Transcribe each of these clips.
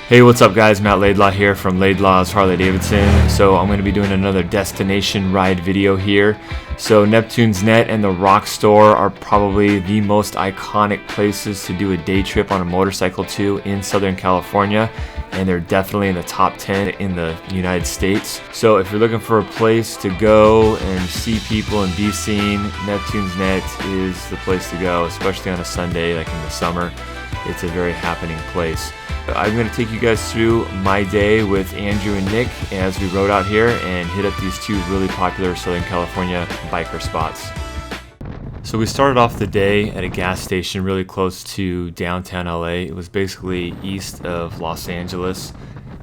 Hey, what's up guys? Matt Laidlaw here from Laidlaw's Harley-Davidson. So I'm going to be doing another destination ride video here. So Neptune's Net and the Rock Store are probably the most iconic places to do a day trip on a motorcycle to in Southern California. And they're definitely in the top 10 in the United States. So if you're looking for a place to go and see people and be seen, Neptune's Net is the place to go, especially on a Sunday like in the summer. It's a very happening place. I'm going to take you guys through my day with Andrew and Nick as we rode out here and hit up these two really popular Southern California biker spots. So we started off the day at a gas station really close to downtown LA. It was basically east of Los Angeles.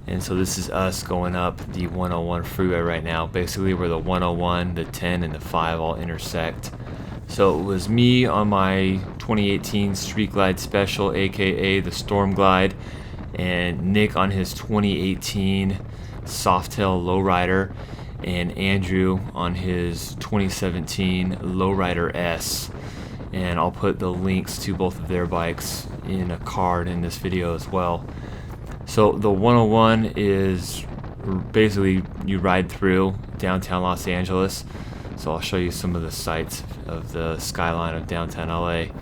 And so this is us going up the 101 freeway right now, basically where the 101, the 10, and the 5 all intersect. So it was me on my 2018 Street Glide Special, aka the Storm Glide, and Nick on his 2018 Softail Lowrider, and Andrew on his 2017 Lowrider S. And I'll put the links to both of their bikes in a card in this video as well. So the 101 is basically you ride through downtown Los Angeles. So I'll show you some of the sights of the skyline of downtown LA.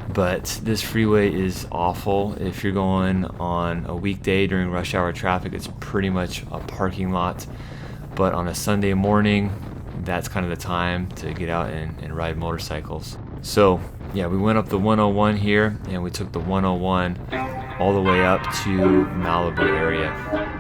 But this freeway is awful. If you're going on a weekday during rush hour traffic, it's pretty much a parking lot. But on a Sunday morning, that's kind of the time to get out and ride motorcycles. So yeah, we went up the 101 here, and we took the 101 all the way up to Mailibu area.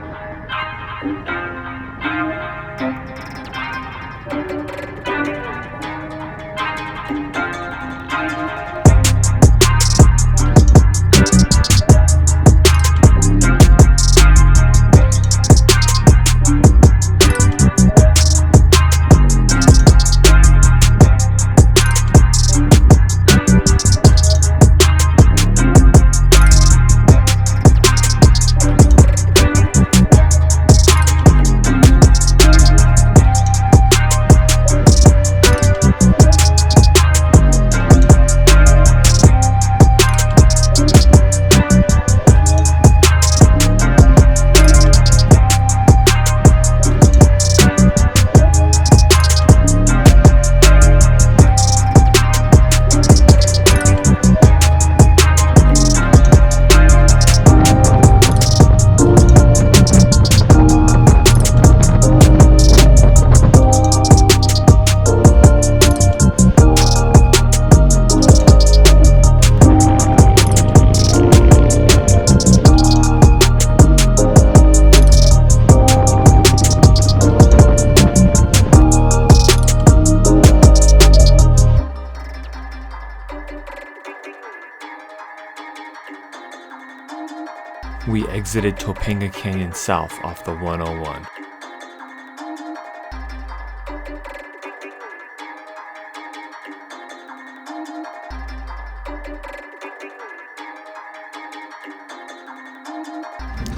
We exited Topanga Canyon South off the 101.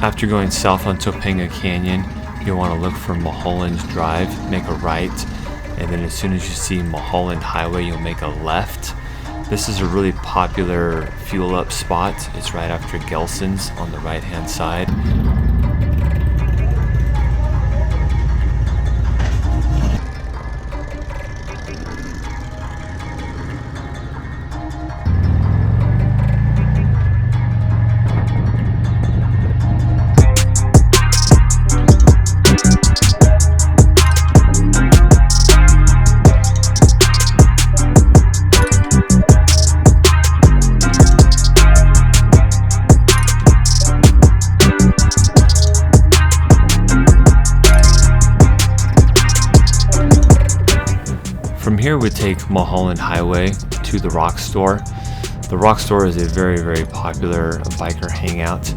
After going south on Topanga Canyon, you'll want to look for Mulholland Drive, make a right, and then as soon as you see Mulholland Highway, you'll make a left. This is a really popular fuel up spot. It's right after Gelson's on the right hand side. From here we take Mulholland Highway to the Rock Store. The Rock Store is a very, very popular biker hangout,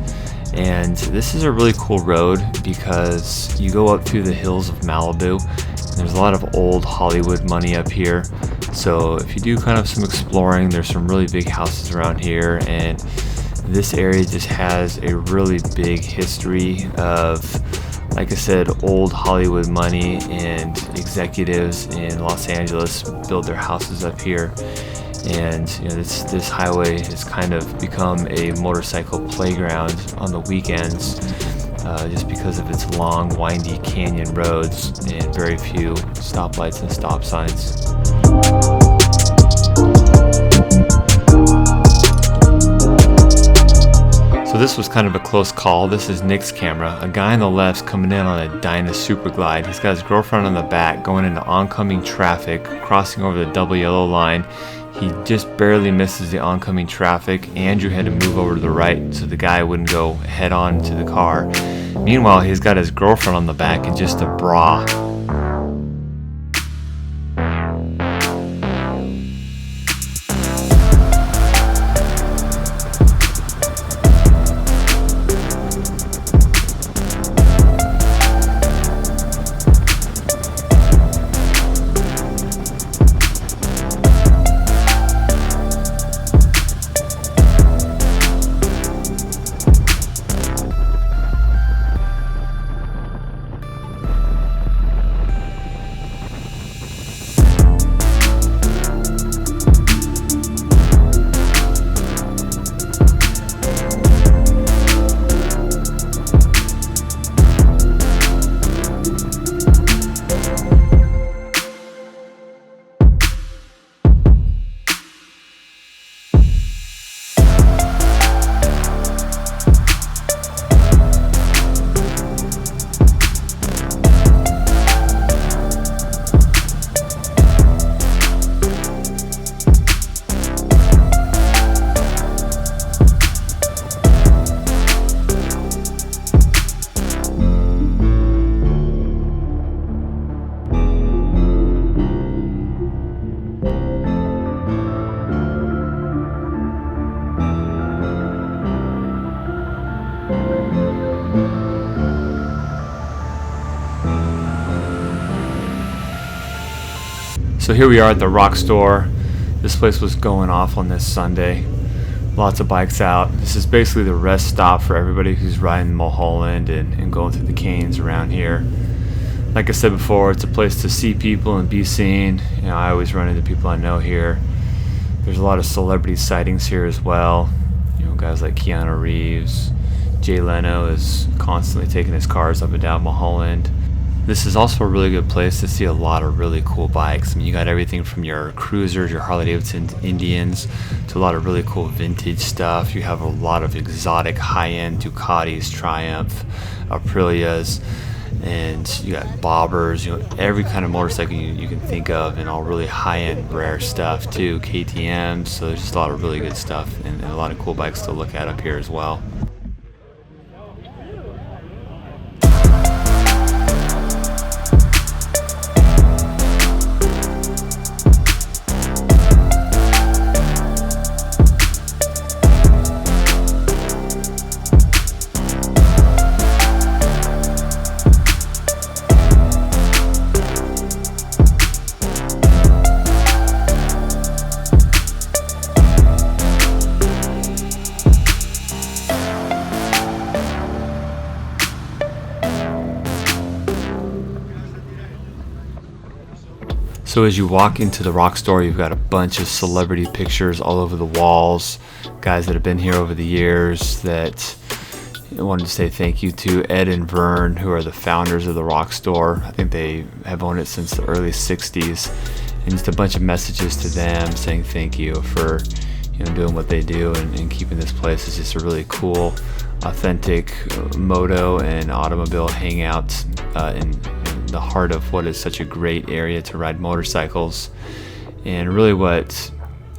and this is a really cool road because you go up through the hills of Malibu, and there's a lot of old Hollywood money up here. So if you do kind of some exploring, there's some really big houses around here, and this area just has a really big history of, like I said, old Hollywood money, and executives in Los Angeles build their houses up here. And this highway has kind of become a motorcycle playground on the weekends, just because of its long, windy canyon roads and very few stoplights and stop signs. So this was kind of a close call. This is Nick's camera. A guy on the left's coming in on a Dyna Super Glide. He's got his girlfriend on the back going into oncoming traffic, crossing over the double yellow line. He just barely misses the oncoming traffic. Andrew had to move over to the right so the guy wouldn't go head on to the car. Meanwhile, he's got his girlfriend on the back in just a bra. So here we are at the Rock Store. This place was going off on this Sunday. Lots of bikes out. This is basically the rest stop for everybody who's riding Mulholland and going through the canes around here. Like I said before, it's a place to see people and be seen. I always run into people I know here. There's a lot of celebrity sightings here as well. Guys like Keanu Reeves. Leno is constantly taking his cars up and down Mulholland. This is also a really good place to see a lot of really cool bikes. You got everything from your cruisers, your Harley-Davidson Indians, to a lot of really cool vintage stuff. You have a lot of exotic high-end Ducatis, Triumph, Aprilias, and you got bobbers, every kind of motorcycle you can think of, and all really high-end rare stuff too, KTMs. So there's just a lot of really good stuff and a lot of cool bikes to look at up here as well. So as you walk into the Rock Store, you've got a bunch of celebrity pictures all over the walls, guys that have been here over the years that I wanted to say thank you to. Ed and Vern, who are the founders of the Rock Store. I think they have owned it since the early 60s. And just a bunch of messages to them saying thank you for doing what they do and keeping this place. It's just a really cool, authentic moto and automobile hangout in the heart of what is such a great area to ride motorcycles. And really what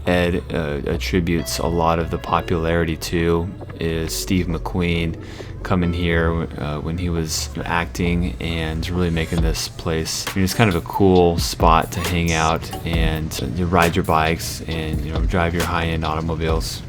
Ed attributes a lot of the popularity to is Steve McQueen coming here when he was acting and really making this place it's kind of a cool spot to hang out and you ride your bikes and drive your high-end automobiles.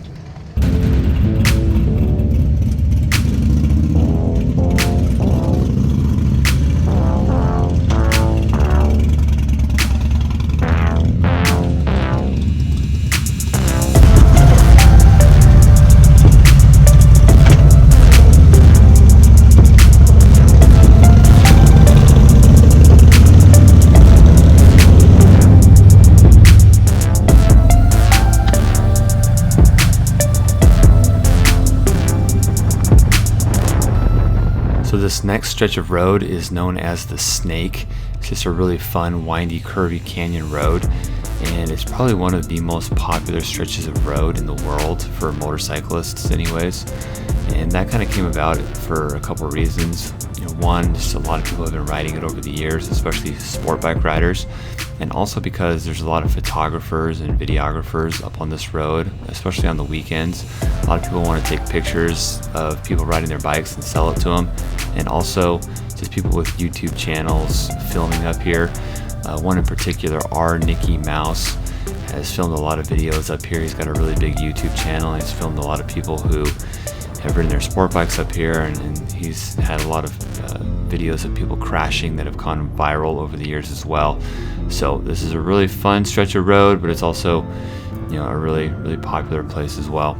this next stretch of road is known as the Snake. It's just a really fun, windy, curvy canyon road, and it's probably one of the most popular stretches of road in the world for motorcyclists anyways. And that kind of came about for a couple of reasons. One, just a lot of people have been riding it over the years, especially sport bike riders, and also because there's a lot of photographers and videographers up on this road, especially on the weekends. A lot of people want to take pictures of people riding their bikes and sell it to them, and also just people with YouTube channels filming up here. One in particular, Nicky Mouse, has filmed a lot of videos up here. He's got a really big YouTube channel, and he's filmed a lot of people who have ridden their sport bikes up here, and he's had a lot of videos of people crashing that have gone viral over the years as well. So this is a really fun stretch of road, but it's also, a really, really popular place as well.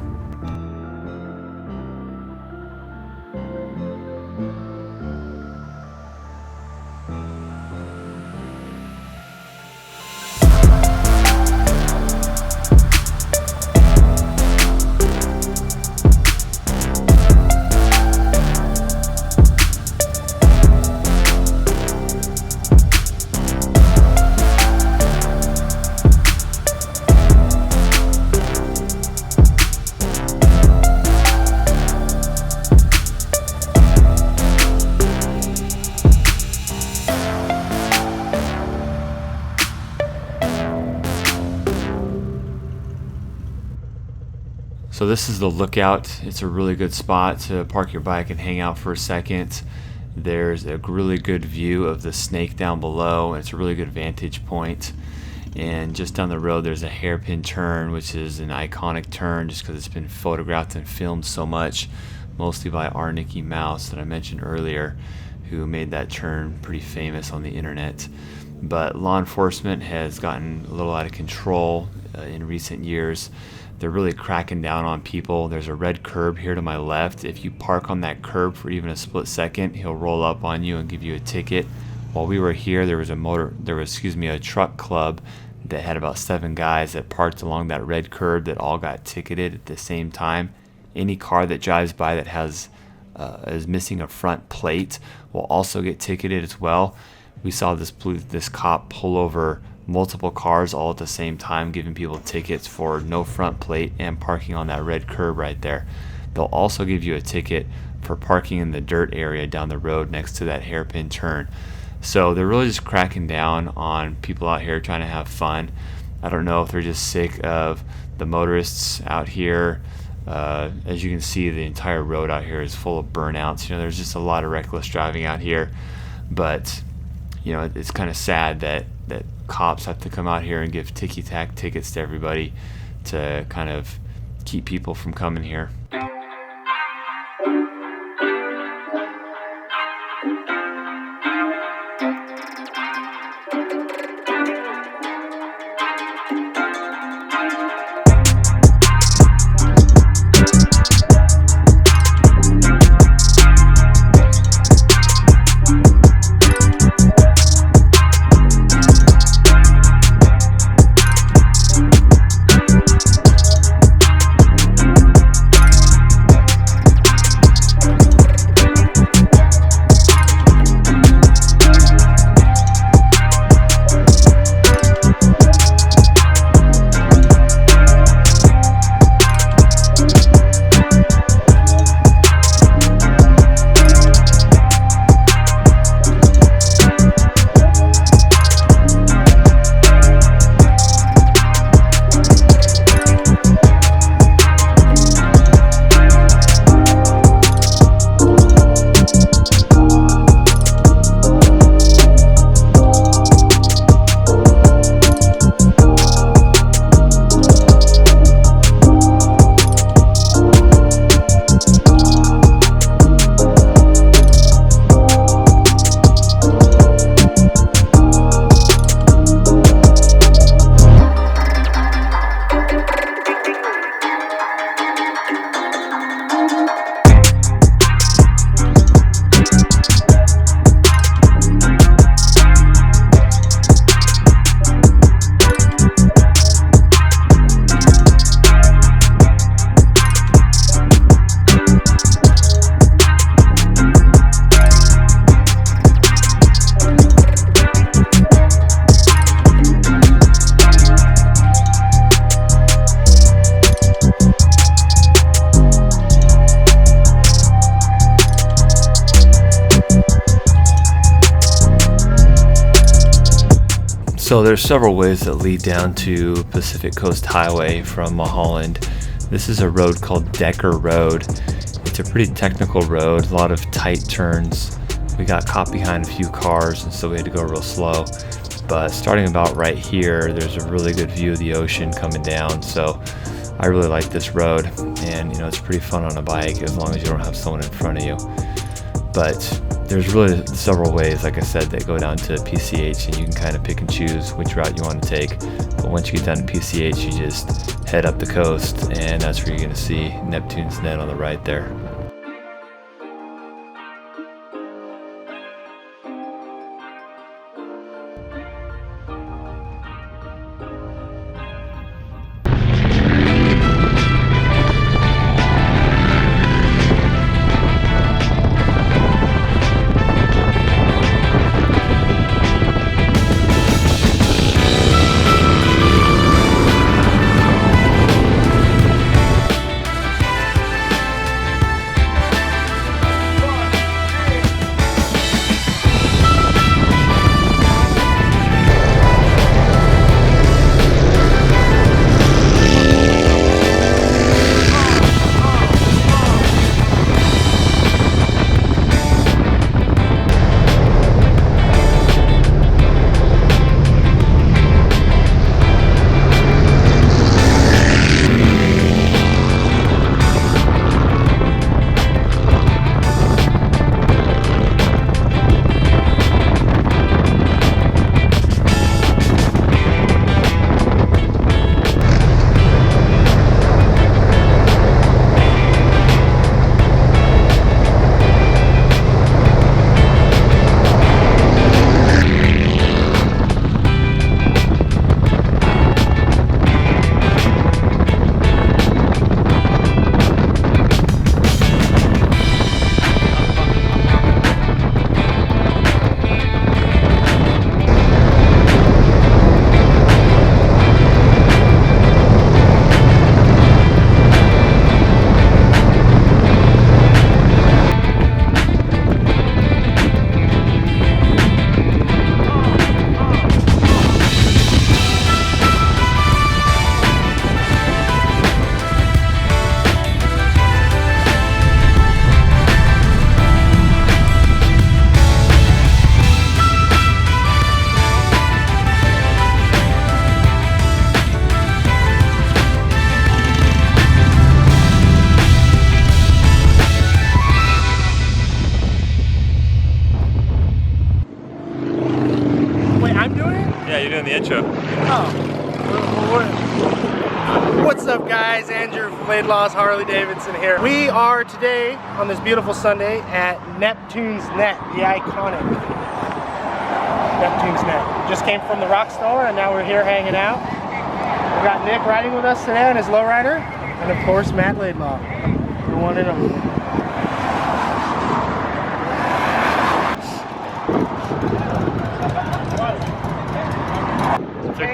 So this is the Lookout. It's a really good spot to park your bike and hang out for a second. There's a really good view of the Snake down below, and it's a really good vantage point. And just down the road there's a hairpin turn, which is an iconic turn just because it's been photographed and filmed so much, mostly by Nicky Mouse that I mentioned earlier, who made that turn pretty famous on the internet. But law enforcement has gotten a little out of control in recent years. They're really cracking down on people. There's a red curb here to my left. If you park on that curb for even a split second, he'll roll up on you and give you a ticket. While we were here, there was a truck club that had about 7 guys that parked along that red curb that all got ticketed at the same time. Any car that drives by that is missing a front plate will also get ticketed as well. We saw this cop pull over multiple cars all at the same time, giving people tickets for no front plate and parking on that red curb right there. They'll also give you a ticket for parking in the dirt area down the road next to that hairpin turn. So they're really just cracking down on people out here trying to have fun. I don't know if they're just sick of the motorists out here. As you can see, the entire road out here is full of burnouts. There's just a lot of reckless driving out here. But it's kind of sad that cops have to come out here and give ticky-tack tickets to everybody to kind of keep people from coming here. So there's several ways that lead down to Pacific Coast Highway from Mulholland. This is a road called Decker Road. It's a pretty technical road, a lot of tight turns. We got caught behind a few cars, and so we had to go real slow. But starting about right here, there's a really good view of the ocean coming down. So I really like this road, and it's pretty fun on a bike as long as you don't have someone in front of you. But there's really several ways, like I said, that go down to PCH, and you can kind of pick and choose which route you want to take. But once you get down to PCH, you just head up the coast, and that's where you're going to see Neptune's Net on the right there. The intro. What's up, guys? Andrew from Laidlaw's Harley-Davidson here. We are today on this beautiful Sunday at Neptune's Net, the iconic Neptune's Net. Just came from the rock store and now we're here hanging out. We've got Nick riding with us today on his lowrider, and of course Matt Laidlaw, the one and only.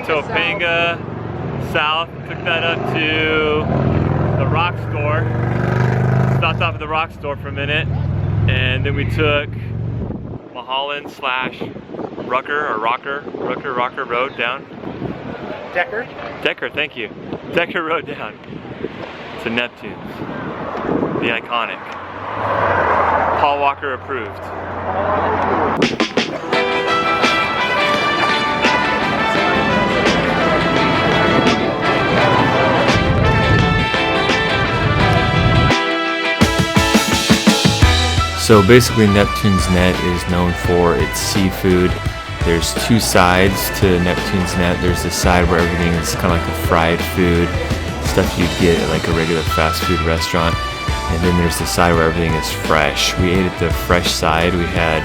Took Topanga south, took that up to the rock store, stopped off at the rock store for a minute, and then we took Mulholland / Rocker Road down. Decker, thank you. Decker Road down to Neptune's, the iconic. Paul Walker approved. So basically Neptune's Net is known for its seafood. There's two sides to Neptune's Net. There's the side where everything is kind of like a fried food, stuff you'd get at like a regular fast food restaurant. And then there's the side where everything is fresh. We ate at the fresh side. We had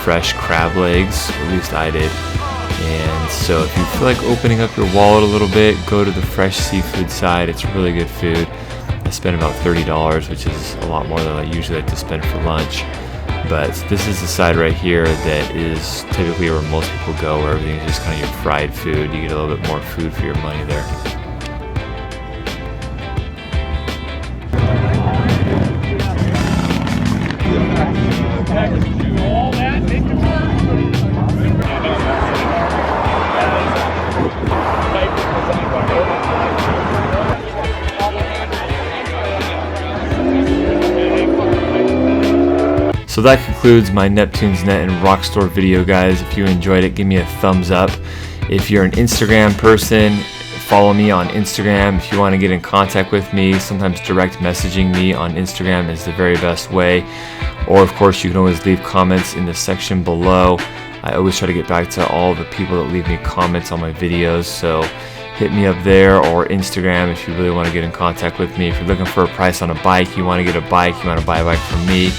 fresh crab legs, at least I did. And so if you feel like opening up your wallet a little bit, go to the fresh seafood side. It's really good food. I spent about $30, which is a lot more than I usually like to spend for lunch. But this is the side right here that is typically where most people go, where everything is just kind of your fried food. You get a little bit more food for your money there. So that concludes my Neptune's Net and Rockstore video, guys. If you enjoyed it, give me a thumbs up. If you're an Instagram person, follow me on Instagram. If you want to get in contact with me, sometimes direct messaging me on Instagram is the very best way. Or of course, you can always leave comments in the section below. I always try to get back to all the people that leave me comments on my videos, so hit me up there, or Instagram if you really want to get in contact with me. If you're looking for a price on a bike, you want to get a bike, you want to buy a bike from me,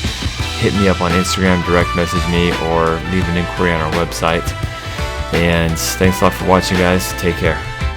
hit me up on Instagram, direct message me, or leave an inquiry on our website. And thanks a lot for watching, guys. Take care.